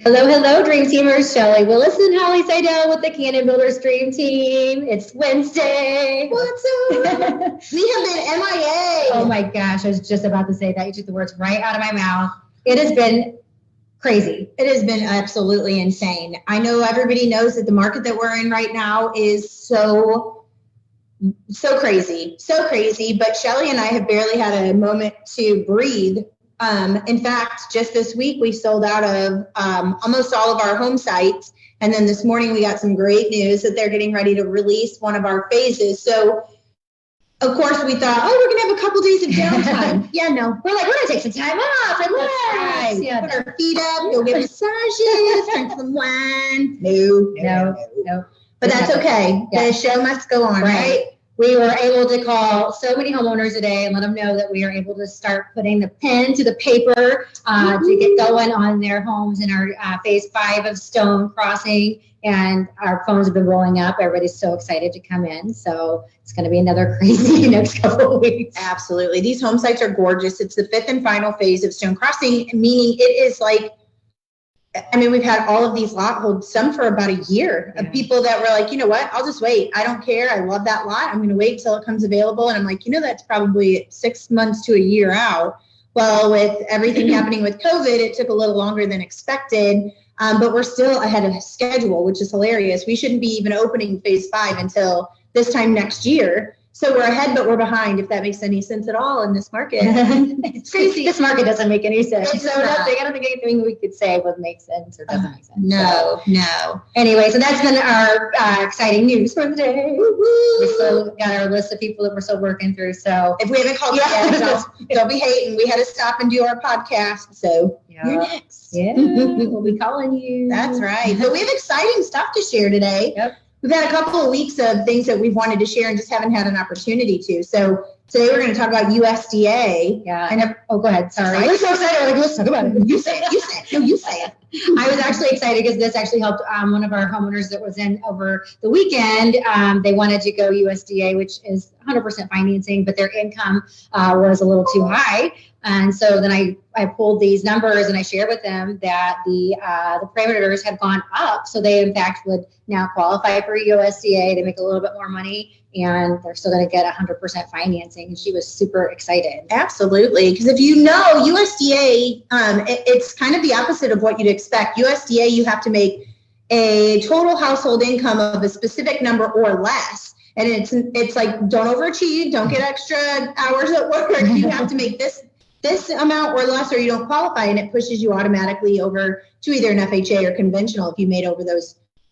Hello, hello, Dream Teamers. Shelly, Willis, and Holly Seidel with the Cannon Builders Dream Team. It's Wednesday. What's up? We have been MIA. Oh my gosh, I was just about to say that. You took the words right out of my mouth. It has been crazy. It has been absolutely insane. I know everybody knows that the market that we're in right now is so crazy, but Shelly and I have barely had a moment to breathe. In fact, just this week, we sold out of almost all of our home sites. And then this morning, we got some great news that they're getting ready to release one of our phases. So, of course, we thought, we're going to have a couple days of downtime. Yeah, no. We're going to take some time off. Relax. Right. Yeah, put our feet up, go get massages, drink some wine. No. But that's okay. Yeah. The show must go on, right? We were able to call so many homeowners today and let them know that we are able to start putting the pen to the paper to get going on their homes in our phase 5 of Stone Crossing. And our phones have been rolling up. Everybody's so excited to come in. So it's going to be another crazy next couple of weeks. Absolutely. These home sites are gorgeous. It's the 5th and final phase of Stone Crossing, meaning it is like, we've had all of these lot holds, some for about a year, of people that were like, you know what, I'll just wait. I don't care. I love that lot. I'm going to wait until it comes available. And I'm like, that's probably 6 months to a year out. Well, with everything happening with COVID, it took a little longer than expected. But we're still ahead of schedule, which is hilarious. We shouldn't be even opening phase 5 until this time next year. So we're ahead, but we're behind, if that makes any sense at all in this market. It's crazy. This market doesn't make any sense. So I don't think anything we could say would make sense or doesn't make sense. No. Anyway, so that's been our exciting news for the day. We still got our list of people that we're still working through. So if we haven't called you yet, don't be hating. We had to stop and do our podcast. So you're next. Yeah, we'll be calling you. That's right. But we have exciting stuff to share today. Yep. We've had a couple of weeks of things that we've wanted to share and just haven't had an opportunity to. So today we're going to talk about USDA. Yeah. Go ahead. Sorry. I'm so excited. Let's talk about it. You say it. No, you say it. I was actually excited because this actually helped one of our homeowners that was in over the weekend. They wanted to go USDA, which is 100% financing, but their income was a little too high. And so then I pulled these numbers and I shared with them that the parameters had gone up. So they, in fact, would now qualify for USDA. They make a little bit more money and they're still going to get 100% financing. And she was super excited. Absolutely. Because if you know USDA, it's kind of the opposite of what you'd expect. USDA, you have to make a total household income of a specific number or less. And it's like, don't overachieve, don't get extra hours at work. You have to make this amount or less, or you don't qualify, and it pushes you automatically over to either an FHA or conventional if you made over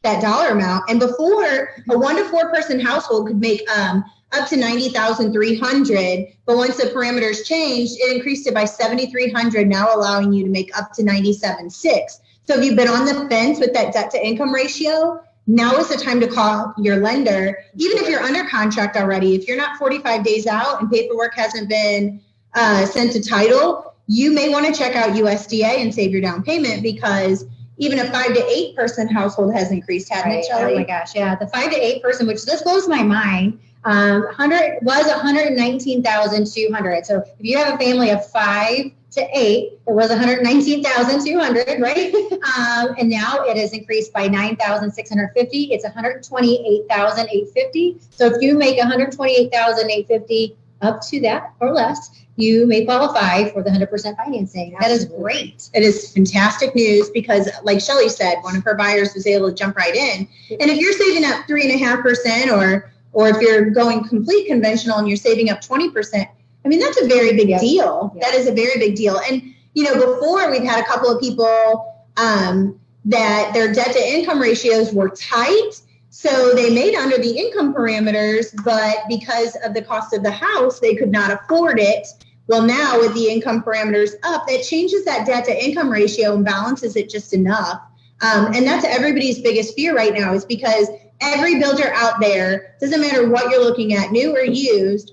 that dollar amount. And before, a 1 to 4 person household could make up to $90,300, but once the parameters changed, it increased it by $7,300, now allowing you to make up to $97,600. So if you've been on the fence with that debt to income ratio, now is the time to call your lender, even if you're under contract already. If you're not 45 days out and paperwork hasn't been sent to title, you may want to check out USDA and save your down payment, because even a 5 to 8 person household has increased, hasn't it, Shelly? Oh my gosh, yeah. The 5 to 8 person, which this blows my mind, was $119,200. So if you have a family of 5 to 8, it was $119,200, right? And now it has increased by $9,650. It's $128,850. So if you make $128,850 up to that or less, you may qualify for the 100% financing. That is great. It is fantastic news because, like Shelly said, one of her buyers was able to jump right in. And if you're saving up 3.5%, or if you're going complete conventional and you're saving up 20%, that's a very big deal. Yeah. That is a very big deal. And, before we've had a couple of people that their debt to income ratios were tight. So they made under the income parameters, but because of the cost of the house, they could not afford it. Well, now with the income parameters up, that changes that debt to income ratio and balances it just enough. And that's everybody's biggest fear right now, is because every builder out there, doesn't matter what you're looking at, new or used,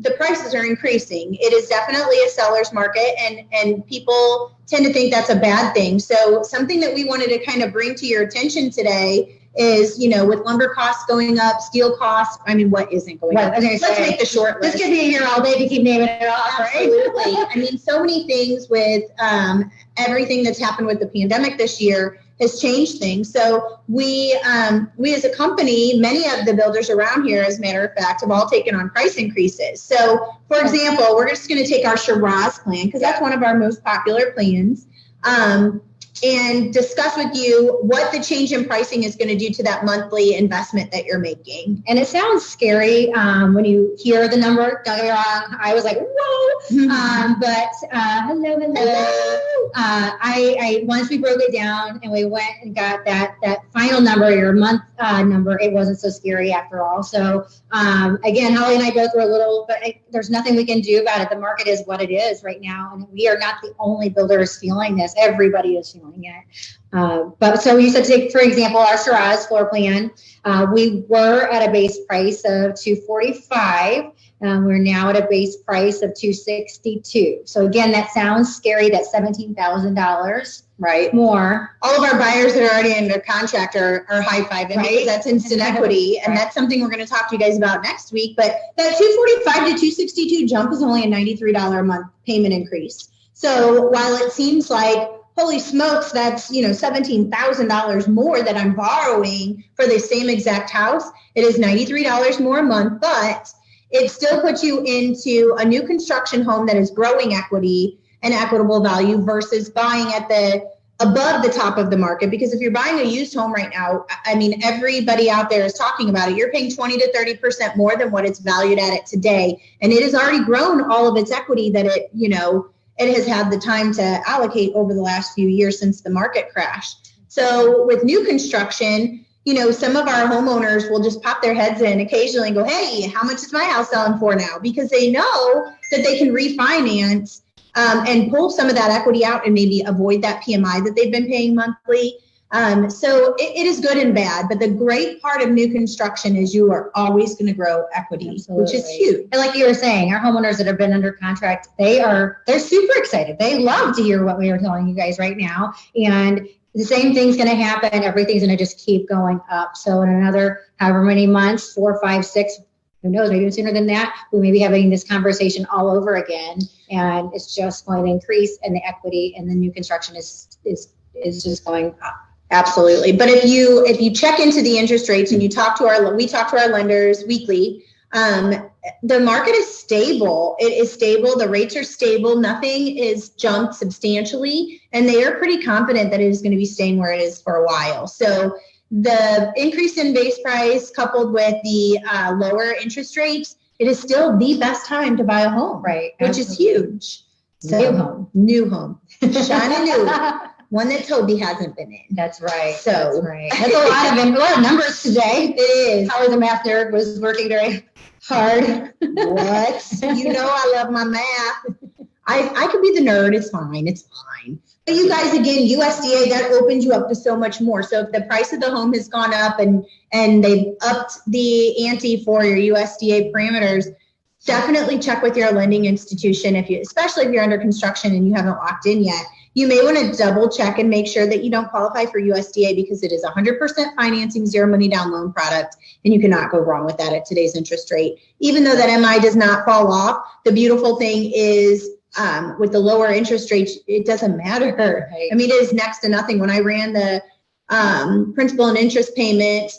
the prices are increasing. It is definitely a seller's market, and people tend to think that's a bad thing. So something that we wanted to kind of bring to your attention today is, with lumber costs going up, steel costs, I mean, what isn't going up? Let's make the short list. This could be here all day to keep naming it off, right? Absolutely. I mean, so many things with everything that's happened with the pandemic this year has changed things. So we as a company, many of the builders around here, as a matter of fact, have all taken on price increases. So, for example, we're just going to take our Shiraz plan, because that's one of our most popular plans, and discuss with you what the change in pricing is going to do to that monthly investment that you're making. And it sounds scary when you hear the number. Don't get me wrong. I was like, whoa. But hello. I once we broke it down and we went and got that final number, your month number, it wasn't so scary after all. So again, Holly and I go through a little, but there's nothing we can do about it. The market is what it is right now, and we are not the only builders feeling this. Everybody is feeling it. But so you said, take for example our Shiraz floor plan. We were at a base price of $245. We're now at a base price of $262. So again, that sounds scary. That's $17,000, right? More. All of our buyers that are already under contract are high-fiving, right? Because that's instant equity, and that's something we're going to talk to you guys about next week. But that $245 to $262 jump is only a $93 a month payment increase. So while it seems like, holy smokes, that's $17,000 more that I'm borrowing for the same exact house, it is $93 more a month, but it still puts you into a new construction home that is growing equity and equitable value versus buying at above the top of the market. Because if you're buying a used home right now, I mean, everybody out there is talking about it. You're paying 20 to 30% more than what it's valued at today. And it has already grown all of its equity that it has had the time to allocate over the last few years since the market crashed. So with new construction, some of our homeowners will just pop their heads in occasionally and go, hey, how much is my house selling for now? Because they know that they can refinance and pull some of that equity out and maybe avoid that PMI that they've been paying monthly. So it is good and bad, but the great part of new construction is you are always going to grow equity, Absolutely. Which is huge. And like you were saying, our homeowners that have been under contract, they're super excited. They love to hear what we are telling you guys right now. And the same thing's going to happen. Everything's going to just keep going up. So in another however many months, 4, 5, 6, who knows, maybe sooner than that, we may be having this conversation all over again. And it's just going to increase, and the equity and the new construction is just going up. Absolutely. But if you check into the interest rates and we talk to our lenders weekly, the market is stable. It is stable. The rates are stable. Nothing is jumped substantially, and they are pretty confident that it is going to be staying where it is for a while. So the increase in base price coupled with the lower interest rates, it is still the best time to buy a home, right? Which is huge. So, new home, shiny new. One that Toby hasn't been in. That's right. So that's right. That's a lot of numbers today. It is. Holly the math nerd was working very hard. What? I love my math. I could be the nerd. It's fine. But you guys, again, USDA, that opens you up to so much more. So if the price of the home has gone up and they've upped the ante for your USDA parameters, definitely check with your lending institution, especially if you're under construction and you haven't locked in yet. You may want to double check and make sure that you don't qualify for USDA, because it is 100% financing, zero money down loan product, and you cannot go wrong with that at today's interest rate. Even though that MI does not fall off, the beautiful thing is with the lower interest rates, it doesn't matter. Right. I mean, it is next to nothing. When I ran the principal and interest payment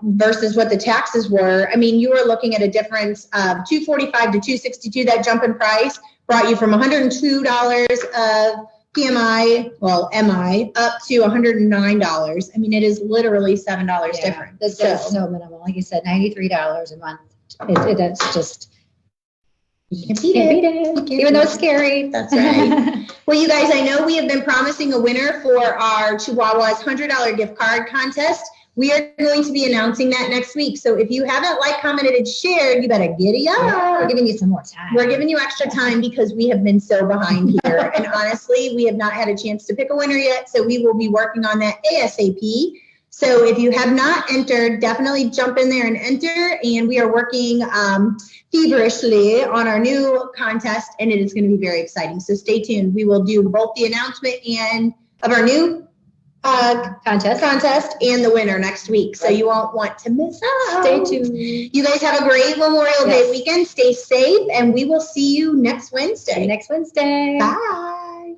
versus what the taxes were, I mean, you were looking at a difference of $245 to $262. That jump in price brought you from $102 of PMI, MI, up to $109. I mean, it is literally $7 different. This is so minimal. Like you said, $93 a month. That's just, you can't beat it. Even though it's scary. That's right. Well, you guys, I know we have been promising a winner for our Chihuahua's $100 gift card contest. We are going to be announcing that next week. So if you haven't commented, and shared, you better giddy up. Yeah, we're giving you some more time. We're giving you extra time because we have been so behind here. And honestly, we have not had a chance to pick a winner yet. So we will be working on that ASAP. So if you have not entered, definitely jump in there and enter. And we are working feverishly on our new contest, and it is going to be very exciting. So stay tuned. We will do both the announcement of our new contest and the winner next week. So you won't want to miss out. Stay tuned. You guys have a great Memorial Day weekend. Stay safe, and we will see you next Wednesday. See you next Wednesday. Bye.